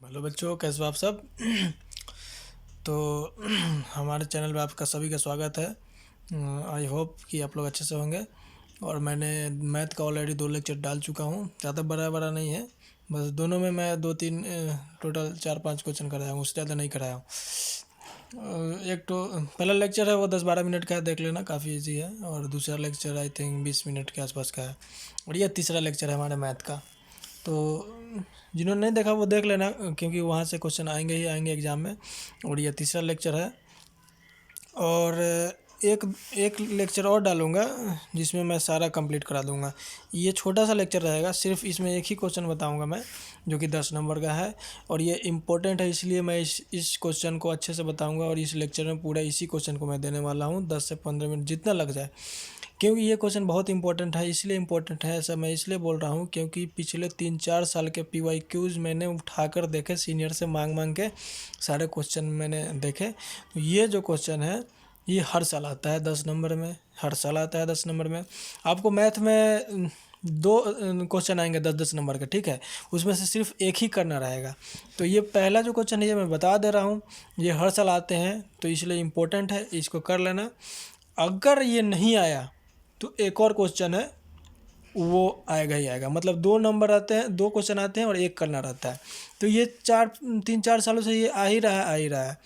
Hello बच्चों, कैसे हो आप सब। तो हमारे चैनल पे आपका सभी का स्वागत है। आई होप कि आप लोग अच्छे से होंगे। और मैंने मैथ का ऑलरेडी 2 लेक्चर डाल चुका हूँ। ज़्यादा बड़ा बड़ा नहीं है, बस दोनों में मैं 2-3 टोटल 4-5 क्वेश्चन कराया हूँ, उससे ज़्यादा नहीं कराया हूँ। एक तो पहला लेक्चर है वो 10-12 मिनट का है, देख लेना, काफ़ी इजी है। और दूसरा लेक्चर आई थिंक 20 मिनट के आसपास का है। और ये तीसरा लेक्चर है हमारे मैथ का। तो जिन्होंने नहीं देखा वो देख लेना, क्योंकि वहाँ से क्वेश्चन आएंगे ही आएंगे एग्ज़ाम में। और ये तीसरा लेक्चर है। और एक एक लेक्चर और डालूँगा जिसमें मैं सारा कंप्लीट करा दूँगा। ये छोटा सा लेक्चर रहेगा, सिर्फ इसमें एक ही क्वेश्चन बताऊँगा मैं, जो कि 10 नंबर का है। और ये इम्पोर्टेंट है, इसलिए मैं इस क्वेश्चन को अच्छे से बताऊँगा। और इस लेक्चर में पूरा इसी क्वेश्चन को मैं देने वाला हूँ, 10 से 15 मिनट जितना लग जाए, क्योंकि ये क्वेश्चन बहुत इंपॉर्टेंट है। इसलिए इम्पोर्टेंट है, ऐसा मैं इसलिए बोल रहा हूँ क्योंकि पिछले 3-4 साल के PYQs मैंने उठाकर देखे, सीनियर से मांग के सारे क्वेश्चन मैंने देखे। तो ये जो क्वेश्चन है ये हर साल आता है 10 नंबर में, हर साल आता है 10 नंबर में। आपको मैथ में 2 क्वेश्चन आएंगे 10-10 नंबर के, ठीक है। उसमें से सिर्फ एक ही करना रहेगा। तो ये पहला जो क्वेश्चन है ये मैं बता दे रहा हूँ, ये हर साल आते हैं, तो इसलिए इम्पोर्टेंट है, इसको कर लेना। अगर ये नहीं आया तो एक और क्वेश्चन है, वो आएगा ही आएगा। मतलब 2 नंबर आते हैं, 2 क्वेश्चन आते हैं और एक करना रहता है। तो ये 3-4 सालों से ये आ ही रहा है।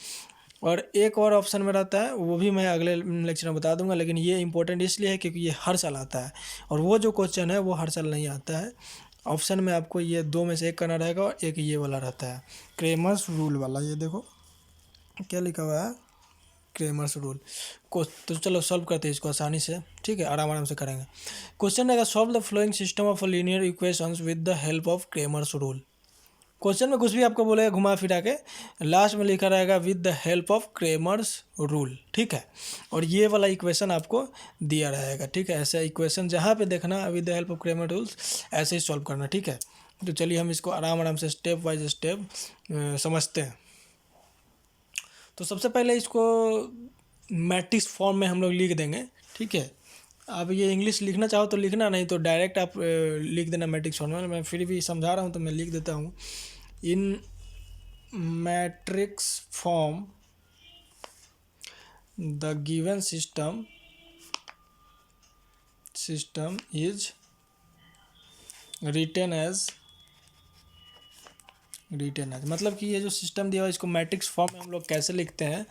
और एक और ऑप्शन में रहता है, वो भी मैं अगले लेक्चर में बता दूंगा। लेकिन ये इंपॉर्टेंट इसलिए है क्योंकि ये हर साल आता है, और वो जो क्वेश्चन है वो हर साल नहीं आता है। ऑप्शन में आपको ये 2 में से एक करना रहेगा, और एक ये वाला रहता है, क्रेमर्स रूल वाला। ये देखो क्या लिखा हुआ है, क्रेमर्स रूल को। तो चलो सॉल्व करते हैं इसको आसानी से, ठीक है, आराम आराम से करेंगे। क्वेश्चन रहेगा, solve the flowing system of linear equations with the help of Cramer's rule. Question में कुछ भी आपको बोलेगा घुमा फिरा के, लास्ट में लिखा रहेगा with the help of Cramer's rule, ठीक है। और ये वाला इक्वेशन आपको दिया रहेगा, ठीक है। ऐसा इक्वेशन जहाँ पे देखना with the help of Cramer rules, ऐसे ही सॉल्व करना, ठीक है। तो चलिए हम इसको आराम आराम से स्टेप बाय स्टेप समझते हैं। तो सबसे पहले इसको मैट्रिक्स फॉर्म में हम लोग लिख देंगे, ठीक है। आप ये इंग्लिश लिखना चाहो तो लिखना, नहीं तो डायरेक्ट आप लिख देना मैट्रिक्स फॉर्म में। मैं फिर भी समझा रहा हूँ तो मैं लिख देता हूँ। In matrix form the given system is written as मतलब कि ये जो सिस्टम दिया हुआ है इसको मैट्रिक्स फॉर्म में हम लोग कैसे लिखते हैं,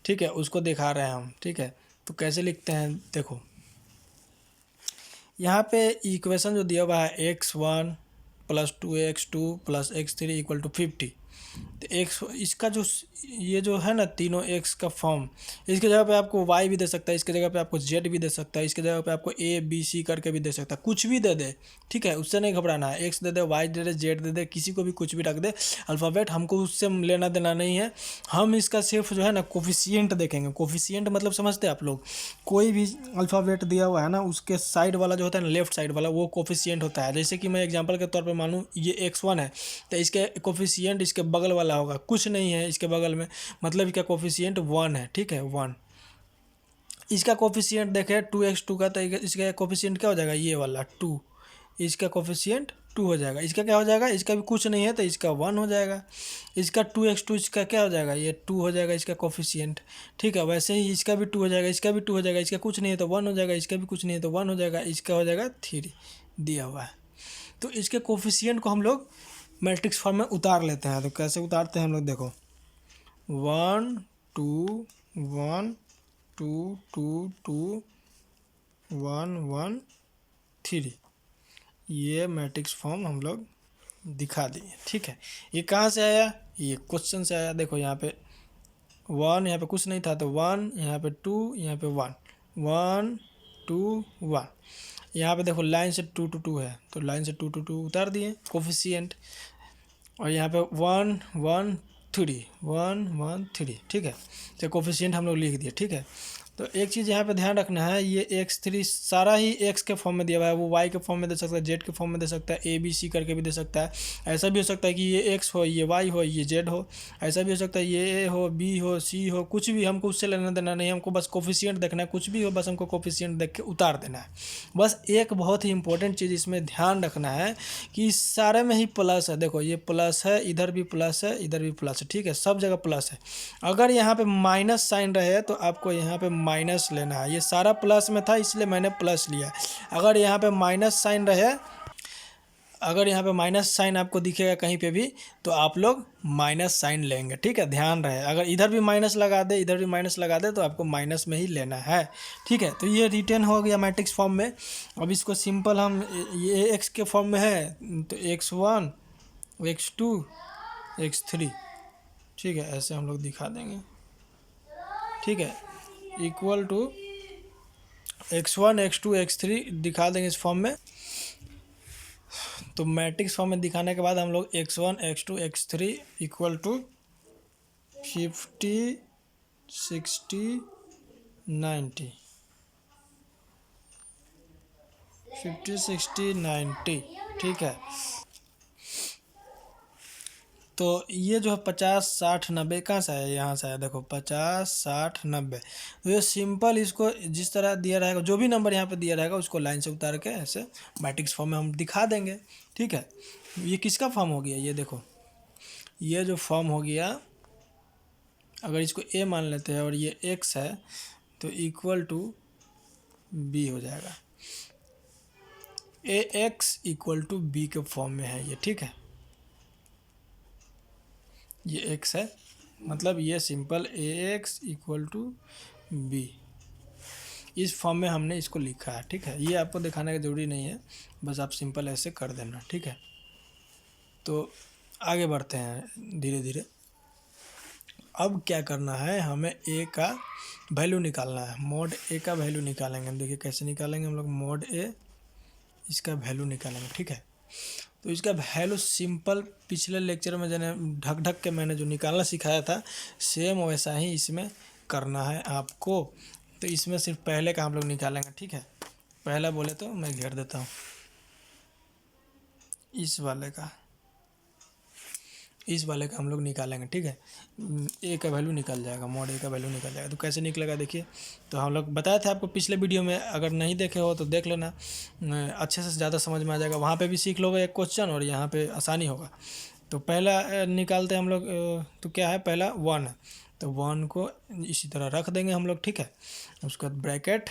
ठीक है, उसको दिखा रहे हैं हम, ठीक है। तो कैसे लिखते हैं देखो, यहाँ पे इक्वेशन जो दिया हुआ है x1 + 2x2 + x3 = 50। तो x इसका जो ये जो है ना, तीनों x का फॉर्म, इसके जगह पे आपको y भी दे सकता है, इसके जगह पे आपको z भी दे सकता है, इसके जगह पे आपको a b c करके भी दे सकता है, कुछ भी दे दे, ठीक है। उससे नहीं घबराना है, x दे दे, y दे दे, z दे दे, किसी को भी कुछ भी रख दे, अल्फ़ाबेट हमको उससे लेना देना नहीं है। हम इसका सिर्फ जो है ना कोफिशिएंट देखेंगे। कोफिशिएंट मतलब समझते हैं आप लोग, कोई भी अल्फ़ाबेट दिया हुआ है ना, उसके साइड वाला जो होता है ना, लेफ्ट साइड वाला, वो कोफिशिएंट होता है। जैसे कि मैं एग्जांपल के तौर पे मानूँ ये x1 है, तो इसके कोफिशिएंट इसके बगल वाला होगा, कुछ नहीं है इसके बगल में, मतलब इसका कोफिशिएंट 1 है, ठीक है, 1। इसका कोफिशिएंट देखें 2x2 का, तो इसका कोफिशिएंट क्या हो जाएगा, ये वाला 2, इसका कोफिशिएंट 2 हो जाएगा। इसका क्या हो जाएगा, इसका भी कुछ नहीं है तो इसका 1 हो जाएगा। इसका 2x2, इसका क्या हो जाएगा, ये 2 हो जाएगा इसका कोफिशिएंट, ठीक है। वैसे ही इसका भी 2 हो जाएगा, इसका भी 2 हो जाएगा, इसका कुछ नहीं है तो 1 हो जाएगा, इसका भी कुछ नहीं है तो 1 हो जाएगा, इसका हो जाएगा 3 दिया हुआ है। तो इसके कोफिशिएंट को हम लोग मैट्रिक्स फॉर्म में उतार लेते हैं। तो कैसे उतारते हैं हम लोग, देखो 1 2 1 2 2 2 1 1 3, ये मैट्रिक्स फॉर्म हम लोग दिखा दिए, ठीक है। ये कहाँ से आया, ये क्वेश्चन से आया। देखो यहाँ पे 1, यहाँ पे कुछ नहीं था तो 1, यहाँ पे 2, यहाँ पे 1 1 2 1। यहाँ पे देखो लाइन से 2 2 2 है, तो लाइन से 2 2 2 उतार दिए कोफिशिएंट। और यहाँ पे 1 1 3 1 1 3, ठीक है। तो कोफिशिएंट हम लोग लिख दिए, ठीक है। तो एक चीज़ यहाँ पे ध्यान रखना है, ये x3 सारा ही x के फॉर्म में दिया हुआ है, वो y के फॉर्म में दे सकता है, z के फॉर्म में दे सकता है, ABC करके भी दे सकता है। ऐसा भी हो सकता है कि ये x हो, ये y हो, ये z हो। ऐसा भी हो सकता है ये a हो, b हो, c हो, कुछ भी, हमको उससे लेना देना नहीं, हमको बस कोफिशिएंट देखना है, कुछ भी हो बस हमको कोफिशिएंट देख के उतार देना है। बस एक बहुत ही इंपॉर्टेंट चीज़ इसमें ध्यान रखना है कि सारे में ही प्लस है। देखो ये प्लस है, इधर भी प्लस है, इधर भी प्लस है, ठीक है, सब जगह प्लस है। अगर यहाँ पे माइनस साइन रहे तो आपको यहाँ पे माइनस लेना है। ये सारा प्लस में था इसलिए मैंने प्लस लिया। अगर यहाँ पे माइनस साइन रहे, अगर यहाँ पे माइनस साइन आपको दिखेगा कहीं पे भी तो आप लोग माइनस साइन लेंगे, ठीक है, ध्यान रहे। अगर इधर भी माइनस लगा दे, इधर भी माइनस लगा दे तो आपको माइनस में ही लेना है, ठीक है। तो ये रिटर्न हो गया मैट्रिक्स फॉर्म में। अब इसको सिंपल हम, ये एक्स के फॉर्म में है तो x1 x2 x3, ठीक है, ऐसे हम लोग दिखा देंगे, ठीक है, equal to x1 x2 x3 दिखा देंगे इस फॉर्म में। तो मैट्रिक्स फॉर्म में दिखाने के बाद हम लोग x1 x2 x3 equal to 50 60 90 50 60 90, ठीक है। तो ये जो है 50 60 90 कहाँ से आया, यहाँ से आया, देखो 50 60 90। तो ये सिंपल, इसको जिस तरह दिया रहेगा, जो भी नंबर यहाँ पे दिया रहेगा उसको लाइन से उतार के ऐसे मैट्रिक्स फॉर्म में हम दिखा देंगे, ठीक है। ये किसका फॉर्म हो गया, ये देखो, ये जो फॉर्म हो गया, अगर इसको a मान लेते हैं और ये x है तो इक्वल टू b हो जाएगा। ax इक्वल टू b के फॉर्म में है ये, ठीक है। ये x है, मतलब ये simple ax equal to b, इस फॉर्म में हमने इसको लिखा है, ठीक है। ये आपको दिखाने की ज़रूरी नहीं है, बस आप सिंपल ऐसे कर देना, ठीक है। तो आगे बढ़ते हैं धीरे धीरे। अब क्या करना है, हमें a का वैल्यू निकालना है, मोड a का वैल्यू निकालेंगे। देखिए कैसे निकालेंगे हम लोग, मोड a, इसका वैल्यू निकालेंगे, ठीक है। तो इसका वैल्यू सिंपल, पिछले लेक्चर में जैसे ढक ढक के मैंने जो निकालना सिखाया था सेम वैसा ही इसमें करना है आपको। तो इसमें सिर्फ पहले का हम लोग निकालेंगे, ठीक है। पहला बोले तो मैं घेर देता हूँ, इस वाले का हम लोग निकालेंगे, ठीक है। ए का वैल्यू निकल जाएगा, मोड ए का वैल्यू निकल जाएगा। तो कैसे निकलेगा देखिए, तो हम लोग बताए थे आपको पिछले वीडियो में, अगर नहीं देखे हो तो देख लेना, अच्छे से ज़्यादा समझ में आ जाएगा। वहाँ पे भी सीख लोगे एक क्वेश्चन और यहाँ पे आसानी होगा। तो पहला निकालते हैं हम लोग, तो क्या है, पहला 1 है, तो 1 को इसी तरह रख देंगे हम लोग, ठीक है। उसके बाद ब्रैकेट,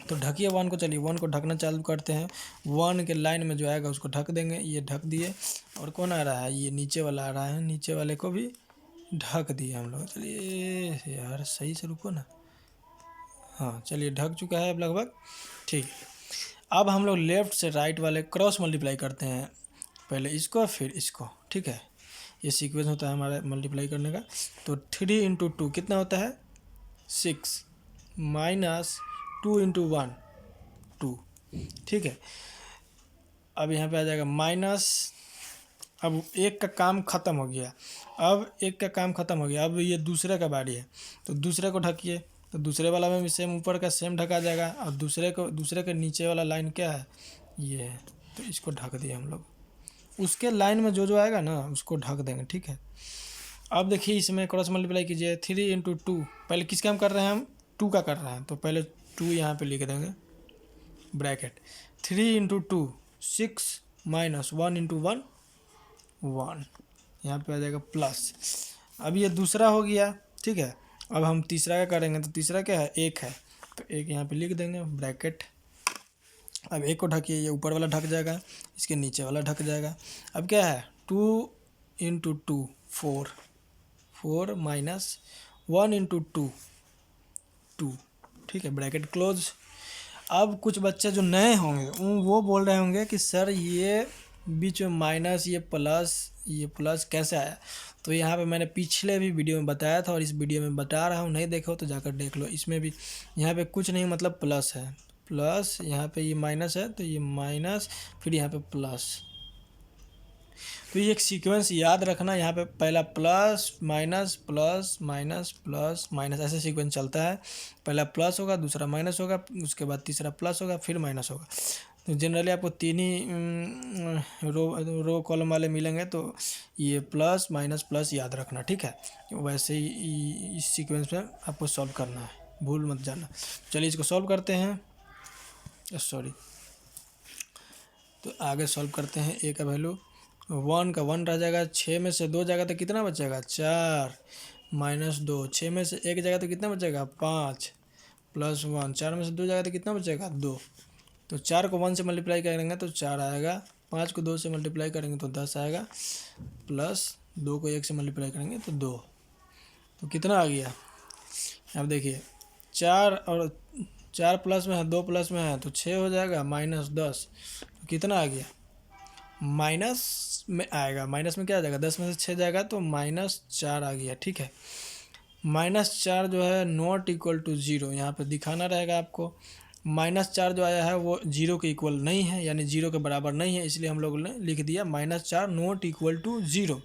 तो ढकिए 1 को, चलिए 1 को ढकना चालू करते हैं। 1 के लाइन में जो आएगा उसको ढक देंगे, ये ढक दिए। और कौन आ रहा है, ये नीचे वाला आ रहा है, नीचे वाले को भी ढक दिए हम लोग। चलिए यार सही से रुको ना, हाँ चलिए ढक चुका है अब लगभग, ठीक है। अब हम लोग लेफ़्ट से राइट वाले क्रॉस मल्टीप्लाई करते हैं, पहले इसको फिर इसको, ठीक है। ये सीक्वेंस होता है हमारा मल्टीप्लाई करने का। तो 3 इंटू 2 कितना होता है, 6 माइनस 2 इंटू 1 2, ठीक है। अब यहाँ पे आ जाएगा माइनस, अब एक का काम ख़त्म हो गया, अब एक का काम ख़त्म हो गया, अब ये दूसरे का बारी है, तो दूसरे को ढकिए। तो दूसरे वाला में भी सेम ऊपर का सेम ढका जाएगा। और दूसरे के नीचे वाला लाइन क्या है, ये है, तो इसको ढक दिए हम लोग। उसके लाइन में जो जो आएगा ना उसको ढक देंगे, ठीक है। अब देखिए इसमें क्रॉस मल्टीप्लाई कीजिए, 3 इंटू 2, पहले किस काम कर रहे हैं हम, 2 का कर रहे हैं, तो पहले 2 यहाँ पे लिख देंगे ब्रैकेट। 3 इंटू 2 6 माइनस 1 इंटू 1 1, यहाँ पे आ जाएगा प्लस। अब ये दूसरा हो गया, ठीक है। अब हम तीसरा का करेंगे, तो तीसरा क्या है, 1 है, तो 1 यहाँ पे लिख देंगे ब्रैकेट। अब 1 को ढकिए, ये ऊपर वाला ढक जाएगा, इसके नीचे वाला ढक जाएगा। अब क्या है, 2 इंटू 2 4 माइनस 1 इंटू 2 2, ठीक है, ब्रैकेट क्लोज। अब कुछ बच्चे जो नए होंगे वो बोल रहे होंगे कि सर ये बीच में माइनस, ये प्लस कैसे आया। तो यहाँ पे मैंने पिछले भी वीडियो में बताया था और इस वीडियो में बता रहा हूँ, नहीं देखो तो जाकर देख लो। इसमें भी यहाँ पे कुछ नहीं, मतलब प्लस है, प्लस यहाँ पे ये माइनस है तो ये माइनस, फिर यहाँ पे प्लस। तो तो ये एक सीक्वेंस याद रखना, यहाँ पे पहला plus minus plus minus plus minus ऐसे सीक्वेंस चलता है। पहला प्लस होगा, दूसरा माइनस होगा, उसके बाद तीसरा प्लस होगा, फिर माइनस होगा। तो जनरली आपको तीन ही रो कॉलम वाले मिलेंगे, तो ये प्लस माइनस प्लस याद रखना, ठीक है। वैसे ही इस सीक्वेंस में आपको सॉल्व करना है, भूल मत जाना। चलिए इसको सॉल्व करते हैं, सॉरी। तो आगे सॉल्व करते हैं। ए का वैल्यू 1 का 1 रह जाएगा, 6 में से 2 जाएगा तो कितना बचेगा 4 माइनस 2, 6 में से 1 जाएगा तो कितना बचेगा 5 प्लस 1, 4 में से 2 जाएगा तो कितना बचेगा 2। तो 4 को 1 से मल्टीप्लाई करेंगे तो 4 आएगा, 5 को 2 से मल्टीप्लाई करेंगे तो 10 आएगा, प्लस 2 को 1 से मल्टीप्लाई करेंगे तो 2। तो कितना आ गया, अब देखिए 4 और 4 प्लस में है, 2 प्लस में है तो 6 हो जाएगा, माइनस 10 तो कितना आ गया, माइनस में आएगा। माइनस में क्या आ जाएगा, 10 में से 6 जाएगा तो -4 आ गया, ठीक है। -4 जो है नॉट इक्वल टू 0, यहाँ पे दिखाना रहेगा आपको। -4 जो आया है वो 0 के इक्वल नहीं है, यानी 0 के बराबर नहीं है, इसलिए हम लोग ने लिख दिया -4 not equal to 0।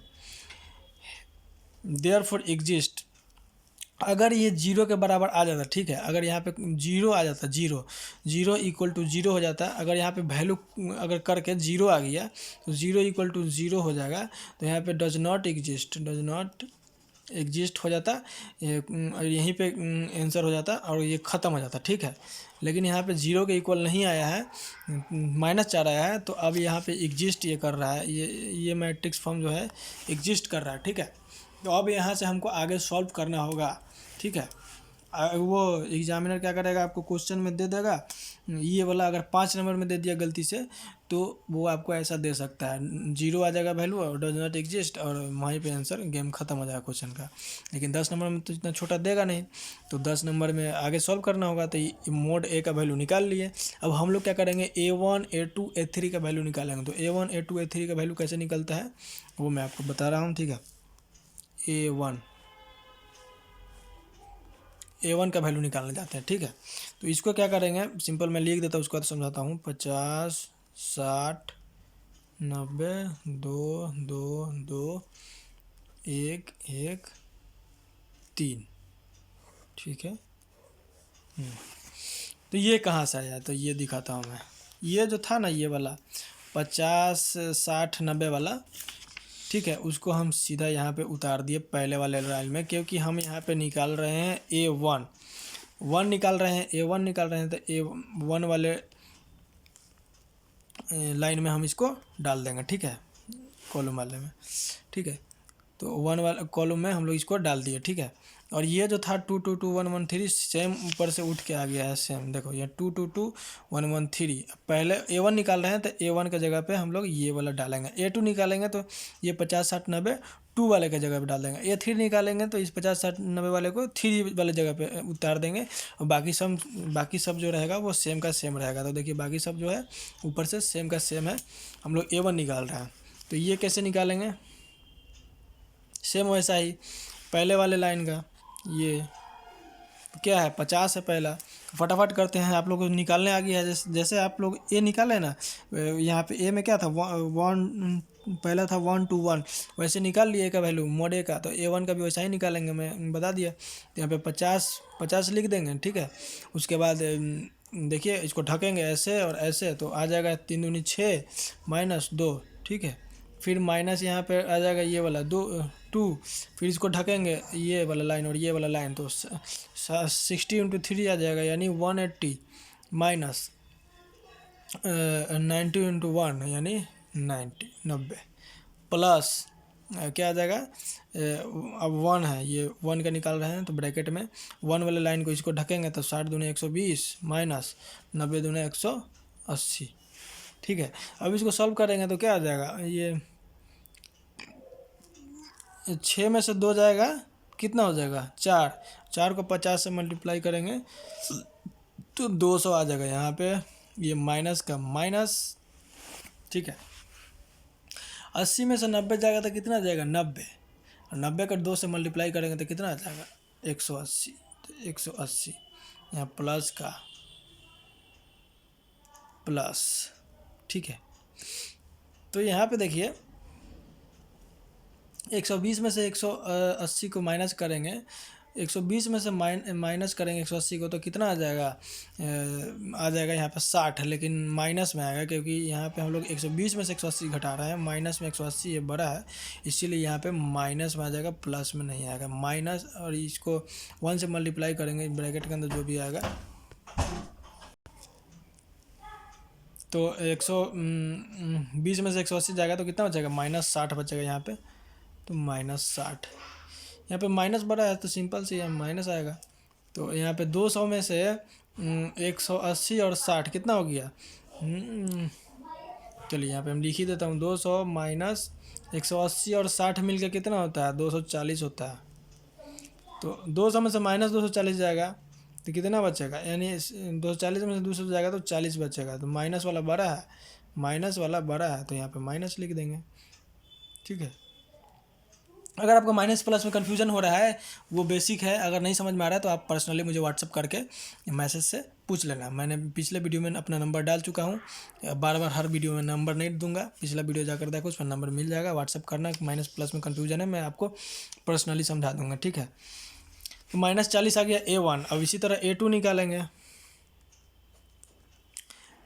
Therefore exist, अगर ये 0 के बराबर आ जाता, ठीक है, अगर यहाँ पे 0 आ जाता, 0 इक्वल टू 0 हो जाता, अगर यहाँ पे वैल्यू अगर करके 0 आ गया तो 0 इक्वल टू 0 हो जाएगा, तो यहाँ पे डज नॉट एग्जिस्ट हो जाता, यहीं पे आंसर हो जाता और ये ख़त्म हो जाता, ठीक है। लेकिन यहाँ पे 0 के इक्वल नहीं आया है, -4 आया है, तो अब यहाँ पे एग्जिस्ट ये कर रहा है, ये मैट्रिक्स फॉर्म जो है एग्जिस्ट कर रहा है, ठीक है। तो अब यहाँ से हमको आगे सॉल्व करना होगा, ठीक है। वो एग्जामिनर क्या करेगा, आपको क्वेश्चन में दे देगा ये वाला, अगर 5 नंबर में दे दिया गलती से तो वो आपको ऐसा दे सकता है, 0 आ जाएगा वैल्यू और डज नॉट एग्जिस्ट, और वहीं पे आंसर गेम ख़त्म हो जाएगा क्वेश्चन का। लेकिन 10 नंबर में तो इतना छोटा देगा नहीं, तो 10 नंबर में आगे सॉल्व करना होगा। तो मोड ए का वैल्यू निकाल लिए। अब हम लोग क्या करेंगे, A1 A2 A3 का वैल्यू निकालेंगे। तो A1 A2 A3 का वैल्यू कैसे निकलता है वो मैं आपको बता रहा हूँ, ठीक है। A1 का वैल्यू निकालने जाते हैं, ठीक है। तो इसको क्या करेंगे, सिंपल मैं लिख देता हूँ, उसको समझाता हूँ। 50 60 90 2 2 2 1 1 3, ठीक है। तो ये कहाँ से आया, तो ये दिखाता हूँ मैं। ये जो था ना, ये वाला 50 60 90 वाला, ठीक है, उसको हम सीधा यहाँ पे उतार दिए पहले वाले लाइन में, क्योंकि हम यहाँ पे निकाल रहे हैं A1 निकाल रहे हैं, A1 निकाल रहे हैं, तो A1 वाले लाइन में हम इसको डाल देंगे, ठीक है, कॉलम वाले में, ठीक है। तो 1 वाले कॉलम में हम लोग इसको डाल दिए, ठीक है। और ये जो था 2 2 2 1 1 3 सेम ऊपर से उठ के आ गया है, सेम देखो ये 2 2 2 1 1 3। पहले A1 निकाल रहे हैं तो A1 के जगह पे हम लोग ये वाला डालेंगे। A2 निकालेंगे तो ये 50 60 90 2 वाले के जगह पे डाल देंगे। A3 निकालेंगे तो इस 50 60 90 वाले को 3 वाले जगह पे उतार देंगे, और बाकी सब जो रहेगा वो सेम का सेम रहेगा। तो देखिए बाकी सब जो है ऊपर से सेम का सेम है। हम लोग A1 निकाल रहे हैं, तो ये कैसे निकालेंगे, सेम वैसा ही पहले वाले लाइन का। ये क्या है, 50 है पहला, फटाफट करते हैं। आप लोग को निकालने आ गया है, जैसे आप लोग ए निकाले ना, यहाँ पे ए में क्या था, 1 पहला था 1 2 1, वैसे निकाल लिए का वैल्यू मोड ए का। तो A1 का भी वैसा ही निकालेंगे, मैं बता दिया। तो यहाँ पे 50 लिख देंगे, ठीक है। उसके बाद देखिए इसको ढकेंगे ऐसे और ऐसे, तो आ जाएगा 3 दूनी 6 -2, ठीक है। फिर माइनस यहाँ पे आ जाएगा ये वाला 2, फिर इसको ढकेंगे ये वाला लाइन और ये वाला लाइन, तो 60 × 3 आ जाएगा, यानी 180 माइनस 90 × 1 यानी 90 प्लस क्या आ जाएगा, अब 1 है, ये 1 का निकाल रहे हैं तो ब्रैकेट में 1 वाले लाइन को इसको ढकेंगे तो 60 दूनी 120 माइनस 90 दूनी 180, ठीक है। अब इसको सॉल्व करेंगे तो क्या आ जाएगा, ये 6 में से 2 जाएगा, कितना हो जाएगा 4 को 50 से मल्टीप्लाई करेंगे तो 200 आ जाएगा यहाँ पे, ये माइनस का माइनस, ठीक है। 80 में से 90 जाएगा तो कितना जाएगा 90, और 90 का 2 से मल्टीप्लाई करेंगे तो कितना आ जाएगा 180। तो 180 यहाँ प्लस का प्लस, ठीक है। तो यहाँ पे देखिए 120 में से 180 को माइनस करेंगे, 120 में से माइनस करेंगे 180 को, तो कितना आ जाएगा? आ जाएगा यहाँ पे 60, लेकिन माइनस में आएगा क्योंकि यहाँ पे हम लोग 120 में से 180 घटा रहे हैं, माइनस में 180 ये बड़ा है, इसीलिए यहाँ पे माइनस में आ जाएगा, प्लस में नहीं आएगा। माइनस और इसको 1 से मल्टीप्लाई करेंगे ब्रैकेट के अंदर जो भी आएगा, तो 120 में से 180 जाएगा तो कितना बचेगा? -60 बचेगा यहाँ पे, तो -60। यहाँ पे माइनस बड़ा है तो सिंपल से यहाँ माइनस आएगा। तो यहाँ पे 200 में से 180 और 60 कितना हो गया? चलिए यहाँ पे हम लिख ही देता हूँ, 200 माइनस 180 और 60 मिलकर कितना होता है? 240 होता है। तो 200 में से माइनस 240 जाएगा तो कितना बचेगा? यानी 240 में से 200 जाएगा तो 40 बचेगा। तो माइनस वाला बड़ा है, माइनस वाला बड़ा है, तो यहाँ पे माइनस लिख देंगे। ठीक है। अगर आपको माइनस प्लस में कन्फ्यूजन हो रहा है, वो बेसिक है, अगर नहीं समझ में आ रहा है तो आप पर्सनली मुझे व्हाट्सअप करके मैसेज से पूछ लेना। मैंने पिछले वीडियो में अपना नंबर डाल चुका हूँ, बार बार हर वीडियो में नंबर नहीं दूंगा, पिछला वीडियो जाकर देखो, उसमें नंबर मिल जाएगा। व्हाट्सअप करना, माइनस प्लस में कन्फ्यूजन है, मैं आपको पर्सनली समझा दूंगा। ठीक है। तो -40 आ गया A1। अब इसी तरह A2 निकालेंगे।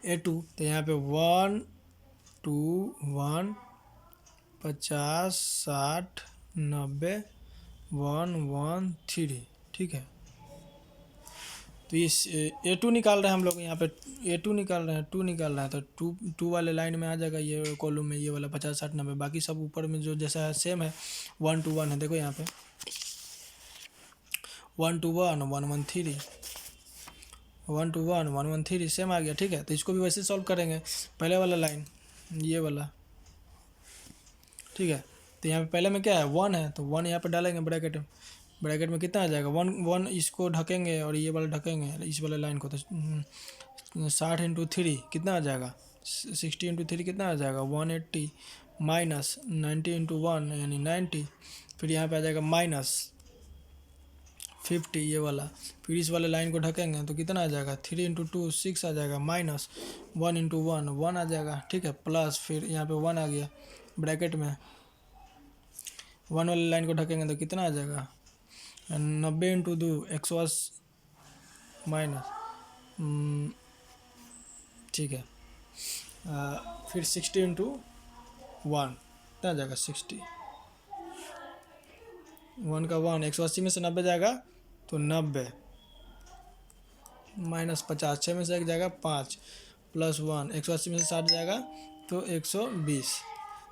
A2 तो यहाँ पे 1 2 1 50 60 90 1 1 3। ठीक है। तो इस A2 निकाल रहे हैं हम लोग, यहाँ पे A2 निकाल रहे हैं, 2 निकाल रहे हैं, तो 2 वाले लाइन में आ जाएगा ये कॉलम में, ये वाला 50 60 90। बाकी सब ऊपर में जो जैसा है सेम है, 1 2 1 है। देखो यहाँ पे 1 2 1 1 1 3, 1 2 1 1 1 3 सेम आ गया। ठीक है। तो इसको भी वैसे सॉल्व करेंगे, पहले वाला लाइन ये वाला। ठीक है। तो यहाँ पे पहले में क्या है? 1 है, तो 1 यहाँ पे डालेंगे ब्रैकेट में। ब्रैकेट में कितना आ जाएगा? 1 1 इसको ढकेंगे और ये वाला ढकेंगे, इस वाले लाइन को। तो 60 इंटू 3 कितना आ जाएगा? 60 इंटू 3 कितना आ जाएगा? 180 माइनस 90 इंटू 1 यानी 90। फिर यहाँ पे आ जाएगा -50 ये वाला। फिर इस वाले लाइन को ढकेंगे तो कितना आ जाएगा? 3 इंटू 2 6 आ जाएगा, माइनस 1 इंटू 1 1 आ जाएगा। ठीक है। प्लस फिर यहाँ पे 1 आ गया ब्रैकेट में, 1 वाले लाइन को ढकेंगे तो कितना आ जाएगा? 90 इंटू 2 180 माइनस, ठीक है। फिर 60 इंटू 1 कितना आ जाएगा? 60, 1 का 1, 180 में से 90 जाएगा तो 90, माइनस 50, 6 में से 1 जाएगा 5, प्लस 1, 180 में से 60 जाएगा तो 120।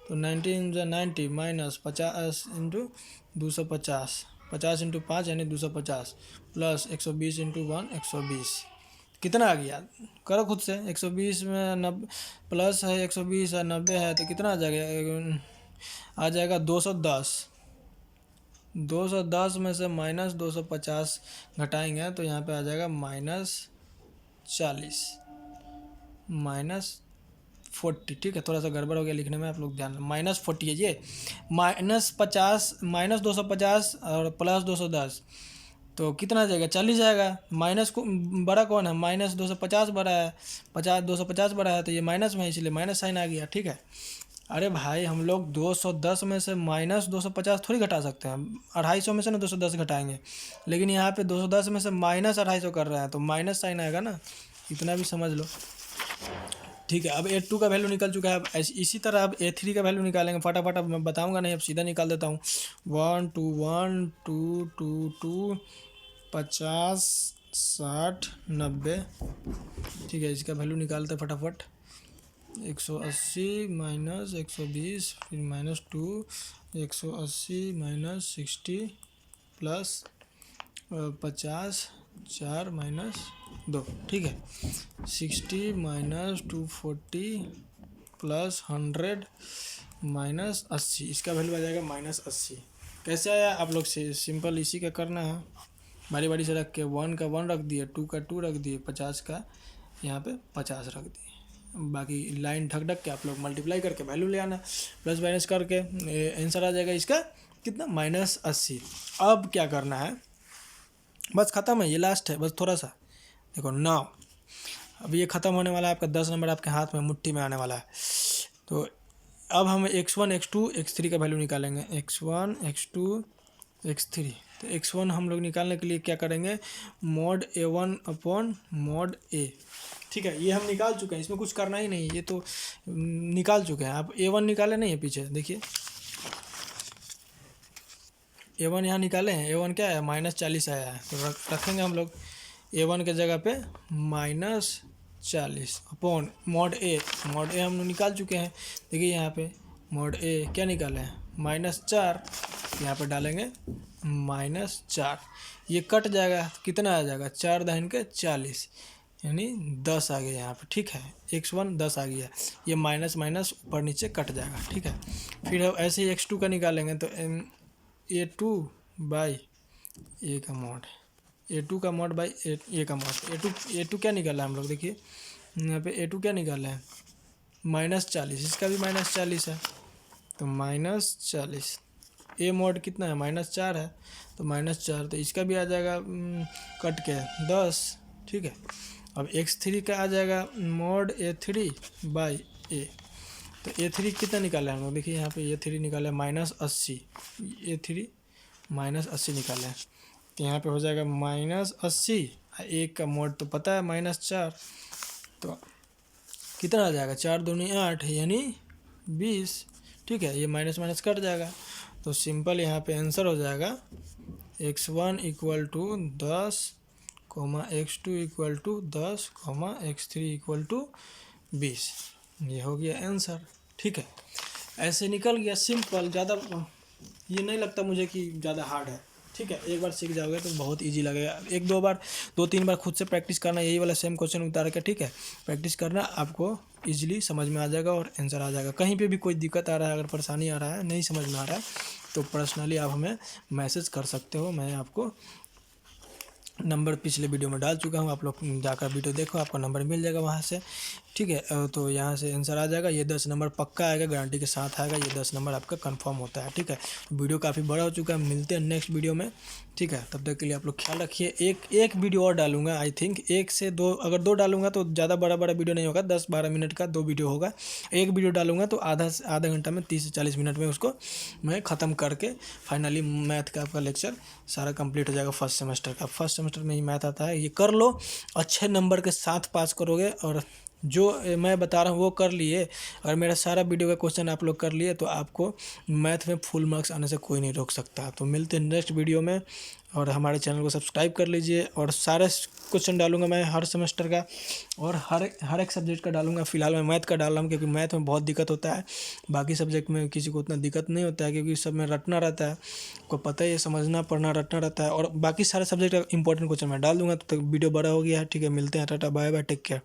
तो 90 इंटू 90 माइनस 50 इंटू 250, 50 इंटू 5 यानी 250, प्लस 120 इंटू 1 120। कितना आ गया? करो खुद से। 120 में 90 प्लस है, 120 है, 90 है, तो कितना आ जाएगा? आ जाएगा 210। 210 में से माइनस 250 घटाएंगे तो यहाँ पे आ जाएगा -40 -40। ठीक है। थोड़ा सा गड़बड़ हो गया लिखने में, आप लोग ध्यान, -40 है ये। -50 -250 और प्लस 210 तो कितना जाएगा? 40 जाएगा। माइनस को बड़ा कौन है? -250 बड़ा है, 250 बड़ा है, तो ये माइनस में है, इसलिए माइनस साइन आ गया। ठीक है। अरे भाई हम लोग 210 में से -250 थोड़ी घटा सकते हैं, 250 में से ना 210 घटाएंगे, लेकिन यहाँ पे 210 में से -250 कर रहे हैं तो माइनस साइन आएगा ना, इतना भी समझ लो। ठीक है। अब A2 का वैल्यू निकल चुका है। अब इसी तरह अब A3 का वैल्यू निकालेंगे फटाफट। अब मैं बताऊंगा नहीं, अब सीधा निकाल देता हूँ। 1 2 1 2 2 2 50 60 90। ठीक है। इसका वैल्यू निकालते हैं फटाफट। 180 माइनस 120 फिर -2, 180 माइनस 60 प्लस 50 4 -2। ठीक है। 60 माइनस 240 प्लस 100 -80। इसका वैल्यू आ जाएगा -80। कैसे आया? आप लोग से सिंपल इसी का करना है, बारी बारी से रख के। 1 का 1 रख दिए, 2 का 2 रख दिए, 50 का यहाँ पे 50 रख दिए। बाकी लाइन ढक ढक के आप लोग मल्टीप्लाई करके वैल्यू ले आना, प्लस माइनस करके आंसर आ जाएगा इसका कितना? -80। अब क्या करना है? बस ख़त्म है, ये लास्ट है, बस थोड़ा सा देखो 9। अब ये ख़त्म होने वाला है, आपका 10 नंबर आपके हाथ में मुट्ठी में आने वाला है। तो अब हम x1 x2 x3 का वैल्यू निकालेंगे। x1 x2 x3। तो x1 हम लोग निकालने के लिए क्या करेंगे, mod a1 upon mod a। ठीक है, ये हम निकाल चुके हैं, इसमें कुछ करना ही नहीं, ये तो निकाल चुके हैं। आप a1 निकाले नहीं है पीछे, देखिए a1 यहाँ निकाले हैं। a1 क्या है, -40 आया है, तो रखेंगे हम लोग a1 के जगह पे -40 upon mod a। Mod a हम लोग निकाल चुके हैं, देखिए यहाँ पे मॉड a क्या निकाले हैं, -4। यहाँ पे डालेंगे -4, ये कट जाएगा तो कितना आ जाएगा, 4 दहन के 40 यानी 10 आ गया यहाँ पे। ठीक है, x1 10 आ गया, ये माइनस माइनस ऊपर नीचे कट जाएगा। ठीक है, फिर हम ऐसे ही x2 का निकालेंगे, तो a2 बाई a का मॉड, a2 का मॉड बाई a का मॉड। a2 क्या निकाला है हम लोग, देखिए यहाँ पे a2 क्या निकाला है, -40, इसका भी -40 है, तो -40। a मॉड कितना है, -4 है, तो -4, तो इसका भी आ जाएगा कट के 10। ठीक है, अब x3 का आ जाएगा मॉड a3 बाई a। तो a3 कितना निकाला है हम लोग, देखिए यहाँ पे a3 निकाला है -80, a3 -80 निकाला है, तो यहाँ पे हो जाएगा -80। एक का मॉड तो पता है -4, तो कितना आ जाएगा, 4 दूनी 8 यानी 20। ठीक है, ये माइनस माइनस कट जाएगा, तो सिंपल यहाँ पे आंसर हो जाएगा x1 equal to 10, x2 equal to 10, x3 equal to 20। ये हो गया आंसर। ठीक है, ऐसे निकल गया, सिंपल, ज़्यादा ये नहीं लगता मुझे कि ज़्यादा हार्ड है। ठीक है, एक बार सीख जाओगे तो बहुत इजी लगेगा। एक दो बार, 2-3 बार खुद से प्रैक्टिस करना, यही वाला सेम क्वेश्चन उतार के, ठीक है, प्रैक्टिस करना, आपको इजीली समझ में आ जाएगा और आंसर आ जाएगा। कहीं पे भी कोई दिक्कत आ रहा है, अगर परेशानी आ रहा है, नहीं समझ में आ रहा है, तो पर्सनली आप हमें मैसेज कर सकते हो। मैं आपको नंबर पिछले वीडियो में डाल चुका हूँ, आप लोग जाकर वीडियो देखो, आपका नंबर मिल जाएगा वहाँ से। ठीक है, तो यहाँ से आंसर आ जाएगा। ये 10 नंबर पक्का आएगा, गारंटी के साथ आएगा, ये 10 नंबर आपका कंफर्म होता है। ठीक है, वीडियो काफ़ी बड़ा हो चुका है, मिलते हैं नेक्स्ट वीडियो में। ठीक है, तब तक के लिए आप लोग ख्याल रखिए। एक वीडियो और डालूंगा, आई थिंक 1 से 2, अगर 2 डालूंगा तो ज़्यादा बड़ा वीडियो नहीं होगा, 10-12 मिनट का 2 वीडियो होगा। एक वीडियो डालूंगा तो आधा घंटा में, 30 से 40 मिनट में उसको मैं ख़त्म करके फाइनली मैथ का आपका लेक्चर सारा कंप्लीट हो जाएगा। फर्स्ट सेमेस्टर का, फर्स्ट सेमेस्टर में ही मैथ आता है, ये कर लो, अच्छे नंबर के साथ पास करोगे। और जो मैं बता रहा हूँ वो कर लिए, अगर मेरा सारा वीडियो का क्वेश्चन आप लोग कर लिए, तो आपको मैथ में फुल मार्क्स आने से कोई नहीं रोक सकता। तो मिलते हैं नेक्स्ट वीडियो में, और हमारे चैनल को सब्सक्राइब कर लीजिए। और सारे क्वेश्चन डालूंगा मैं हर सेमेस्टर का, और हर एक सब्जेक्ट का डालूंगा। फिलहाल मैं मैथ का डाल रहा हूँ, क्योंकि मैथ में बहुत दिक्कत होता है। बाकी सब्जेक्ट में किसी को उतना दिक्कत नहीं होता है, क्योंकि सब में रटना रहता है, आपको पता ही है, समझना पढ़ना रटना रहता है। और बाकी सारे सब्जेक्ट का इंपॉर्टेंट क्वेश्चन मैं डाल दूंगा। तो वीडियो बड़ा हो गया है। ठीक है, मिलते हैं, tata bye bye, take care.